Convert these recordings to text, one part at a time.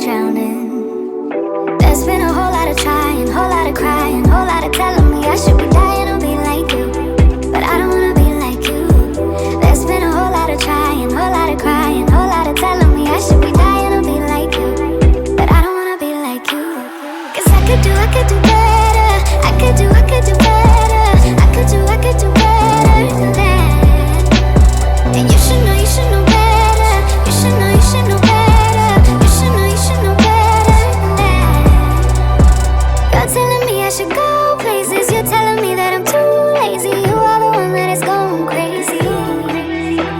drowning. There's been a whole lot of trying, whole lot of crying, whole lot of telling me I should be dying or be like you, but I don't wanna be like you. There's been a whole lot of trying, whole lot of crying, whole lot of telling me I should be dying or be like you, but I don't wanna be like you. Cause I could do better. I could do better. I could do better than that. And you should know better. You should know better. You should know better than that. You're telling me I should go places. You're telling me that I'm too lazy. You are the one that is going crazy.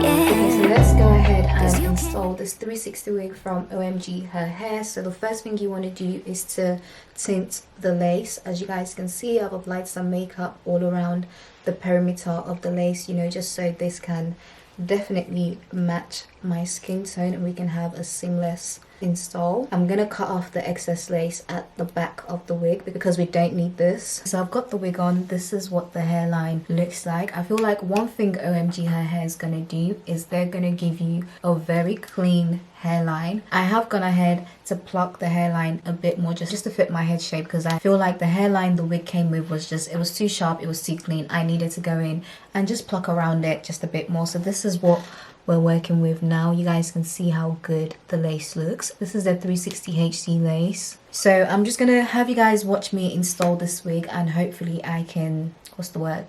Yeah. So let's go ahead and install this 360 wig from Omgherhair. So the first thing you want to do is to tint the lace. As you guys can see, I've applied some makeup all around the perimeter of the lace, you know, just so this can definitely match my skin tone and we can have a seamless install. I'm gonna cut off the excess lace at the back of the wig because we don't need this. So I've got the wig on. This is what the hairline looks like. I feel like one thing Omgherhair is gonna do is they're gonna give you a very clean hairline. I have gone ahead to pluck the hairline a bit more just to fit my head shape because I feel like the hairline the wig came with was just, it was too sharp, it was too clean. I needed to go in and just pluck around it just a bit more. So this is what we're working with now. You guys can see how good the lace looks. This is the 360 lace. So I'm just gonna have you guys watch me install this wig and hopefully I can,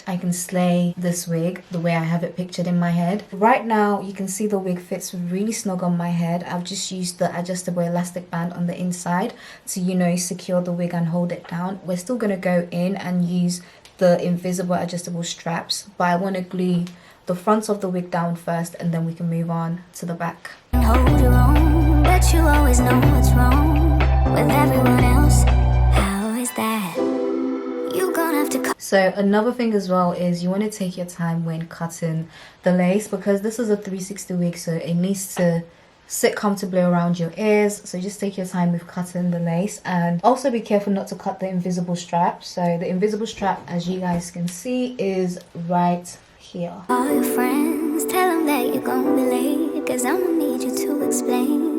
I can slay this wig the way I have it pictured in my head. Right now you can see the wig fits really snug on my head. I've just used the adjustable elastic band on the inside to, you know, secure the wig and hold it down. We're still gonna go in and use the invisible adjustable straps, but I want to glue the front of the wig down first and then we can move on to the back. Hold your own, but you always know what's wrong with everyone else. How is that? You gonna have to cut. So another thing as well is you want to take your time when cutting the lace because this is a 360 wig, so it needs to sit comfortably around your ears. So just take your time with cutting the lace and also be careful not to cut the invisible strap. So the invisible strap, as you guys can see, is right here. All your friends, tell them that you're gonna be late, cause I'ma need you to explain.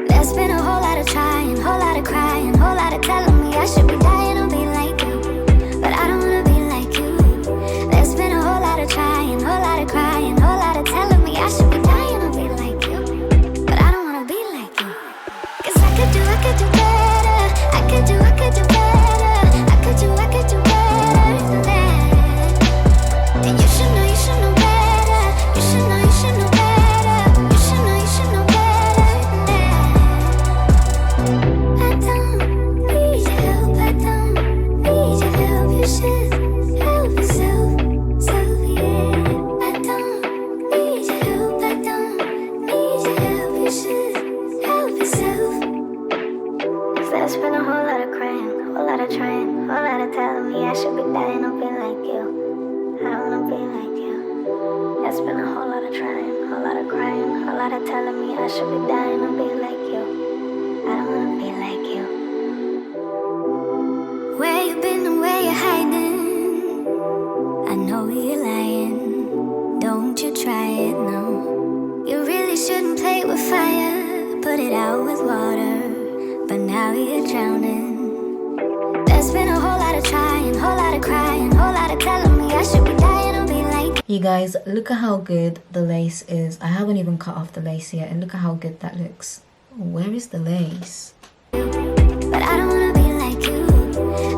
There's been a whole lot of trying, whole lot of crying, whole lot of telling me I should be dying or be like you, but I don't wanna be like you. There's been a whole lot of trying, whole lot of crying, whole lot of telling me I should be dying or be like you, but I don't wanna be like you. Cause I could do better. I could do better. I could do better than that. And you should know better. You should know better. You should know better than that. I don't need your help. I don't need your help. You should help yourself. So yeah. I don't need your help. I don't need your help. You should help yourself. There's been a whole lot of crying, whole lot of trying, whole lot of telling me I should be dying or be like you. I don't wanna be like you. There's been a whole lot of trying, whole lot of crying, whole lot of telling me I should be dying or be like you. I don't wanna be like you. Where you been and where you hiding? I know you're lying. Don't you try it, no. You really shouldn't play with fire. Put it out with water, but now you're drowning. There's been a whole lot of trying, whole lot of crying, whole lot of telling me I should be dying or be like. You guys, look at how good the lace is. I haven't even cut off the lace yet and look at how good that looks. Where is the lace? But I don't wanna be like you.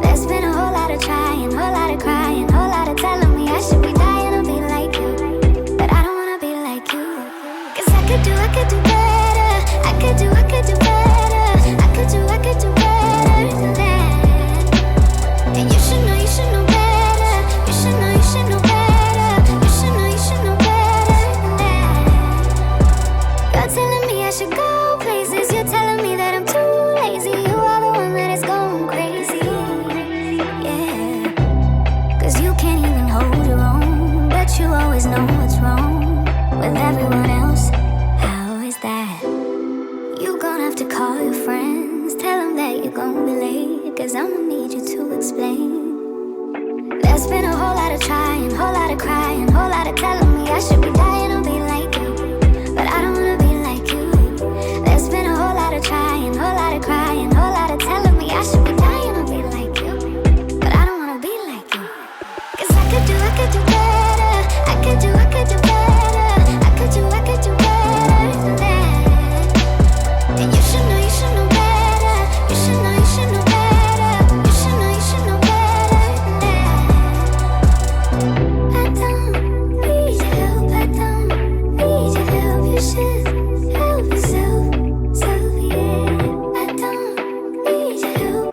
There's been a whole lot of trying, whole lot of crying, whole lot of telling me I should be dying or be like you, but I don't wanna be like you. Cause I could do better. I could do better. I could do better than that. And you should know better. You should know better. You should know better than that. You're telling me I should go places. You're telling me that I'm too lazy. You are the one that is going crazy. Yeah. Cause you can't even hold your own, but you always know what's wrong with everyone else. How is that? You gonna have to call your friends, tell them that you're gonna be late, cause I'ma need you to explain. There's been a whole lot of trying, whole lot of crying, whole lot of telling me I should be dying or be like you, but I don't wanna be like you. There's been a whole lot of trying,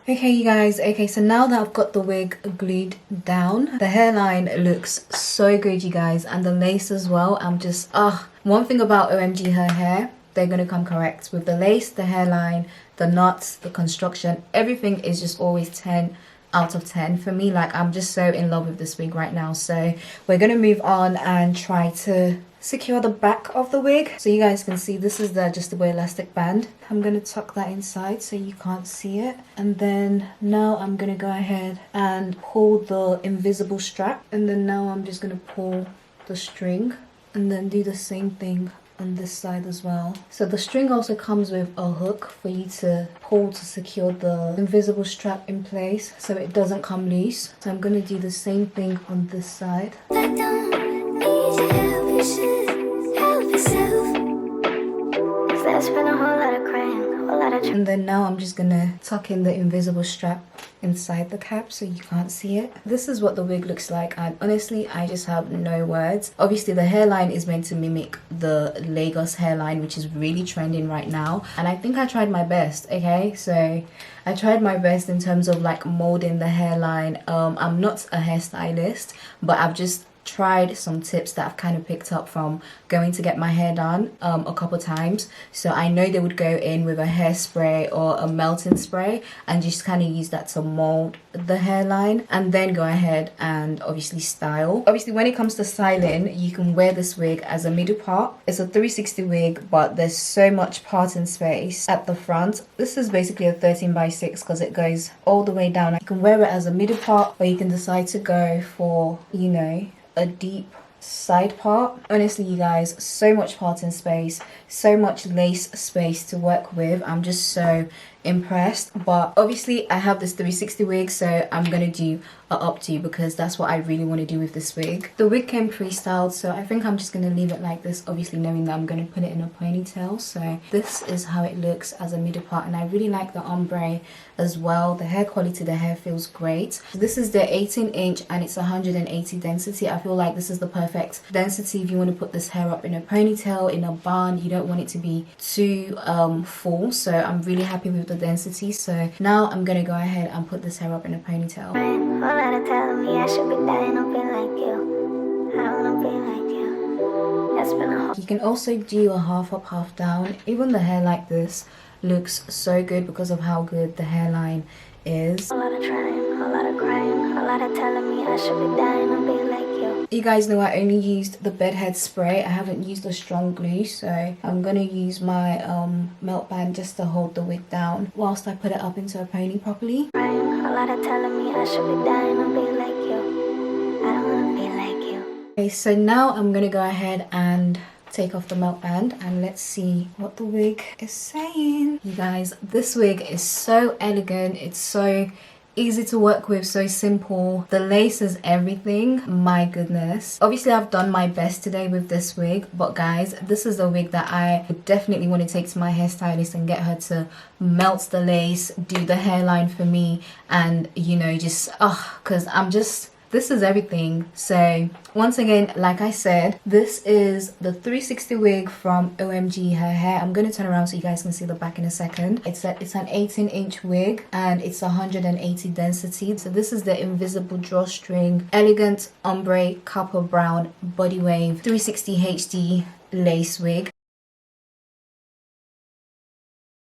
Okay, you guys, okay, so now that I've got the wig glued down, the hairline looks so good, you guys, and the lace as well. I'm just, one thing about OMG Her Hair, they're gonna come correct with the lace, the hairline, the knots, the construction. Everything is just always 10 out of 10 for me. Like, I'm just so in love with this wig right now. So we're gonna move on and try to secure the back of the wig. So you guys can see this is the adjustable elastic band. I'm gonna tuck that inside so you can't see it, and then now I'm gonna go ahead and pull the invisible strap, and then now I'm just gonna pull the string and then do the same thing on this side as well. So the string also comes with a hook for you to pull to secure the invisible strap in place so it doesn't come loose. So I'm gonna do the same thing on this side. And then now I'm just gonna tuck in the invisible strap inside the cap so you can't see it. This is what the wig looks like, and honestly I just have no words. Obviously the hairline is meant to mimic the Lagos hairline, which is really trending right now, and I think I tried my best. Okay, so I tried my best in terms of like molding the hairline. I'm not a hairstylist, but I've just tried some tips that I've kind of picked up from going to get my hair done a couple times. So I know they would go in with a hairspray or a melting spray and just kind of use that to mold the hairline, and then go ahead and obviously style. Obviously when it comes to styling, you can wear this wig as a middle part. It's a 360 wig, but there's so much parting space at the front. This is basically a 13x6 because it goes all the way down. You can wear it as a middle part, or you can decide to go for, you know, a deep side part. Honestly you guys, so much parting space, so much lace space to work with. I'm just so impressed. But obviously I have this 360 wig, so I'm gonna do a updo because that's what I really want to do with this wig. The wig came pre-styled, so I think I'm just gonna leave it like this, obviously knowing that I'm gonna put it in a ponytail. So this is how it looks as a middle part, and I really like the ombre as well. The hair quality, the hair feels great. This is the 18-inch and it's 180 density. I feel like this is the perfect density if you want to put this hair up in a ponytail, in a bun. You don't want it to be too full, so I'm really happy with the density. So now I'm gonna go ahead and put this hair up in a ponytail. Telling me I should be dying to be like you. I don't wanna be like you. That's been a You can also do a half up, half down. Even the hair like this looks so good because of how good the hairline is. A lot of trying, a lot of crying, a lot of telling me I should be dying to be like you. You guys know I only used the bedhead spray. I haven't used a strong glue, so I'm gonna use my melt band just to hold the wig down whilst I put it up into a pony properly. Crying, a lot of telling me I should be dying to be like you. I don't wanna be like you. Okay, so now I'm gonna go ahead and take off the melt band and let's see what the wig is saying. You guys, this wig is so elegant. It's so easy to work with, so simple. The lace is everything. My goodness. Obviously I've done my best today with this wig, but guys, this is a wig that I would definitely want to take to my hairstylist and get her to melt the lace, do the hairline for me, and you know, just because this is everything. So once again, like I said, this is the 360 wig from OMG Her Hair. I'm going to turn around so you guys can see the back in a second. It's an 18-inch wig and it's 180 density. So this is the invisible drawstring, elegant ombre copper brown body wave 360 HD lace wig.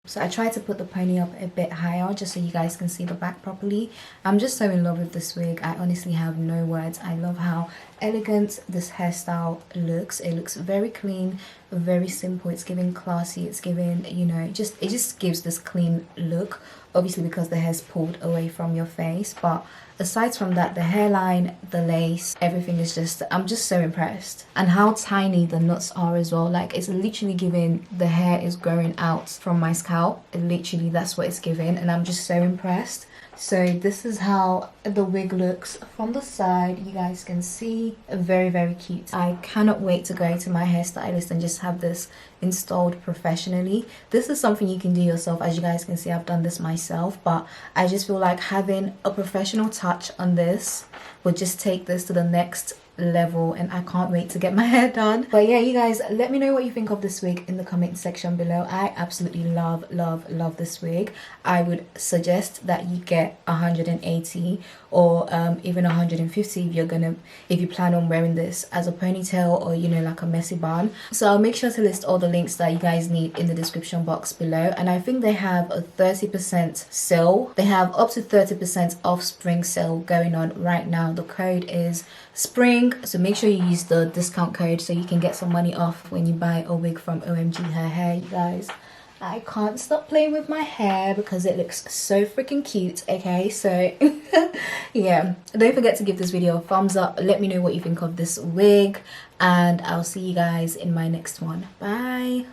So I tried to put the pony up a bit higher just so you guys can see the back properly. I'm just so in love with this wig. I honestly have no words. I love how elegant this hairstyle looks. It looks very clean, very simple. It's giving classy. It's giving, you know, it just gives this clean look. Obviously because the hair's pulled away from your face, but aside from that, the hairline, the lace, everything is just, I'm just so impressed. And how tiny the knots are as well. Like, it's literally giving the hair is growing out from my scalp. Literally, that's what it's giving, and I'm just so impressed. So this is how the wig looks from the side. You guys can see, very, very cute. I cannot wait to go to my hairstylist and just have this installed professionally. This is something you can do yourself. As you guys can see, I've done this myself, but I just feel like having a professional touch on this would just take this to the next level, and I can't wait to get my hair done. But yeah, you guys, let me know what you think of this wig in the comment section below. I absolutely love this wig. I would suggest that you get 180 or even 150 if you plan on wearing this as a ponytail, or you know, like a messy bun. So I'll make sure to list all the links that you guys need in the description box below. And I think they have a 30% sale. They have up to 30% off spring sale going on right now. The code is spring, so make sure you use the discount code so you can get some money off when you buy a wig from Omgherhair, you guys. I can't stop playing with my hair because it looks so freaking cute. Okay, so yeah, don't forget to give this video a thumbs up. Let me know what you think of this wig, and I'll see you guys in my next one. Bye.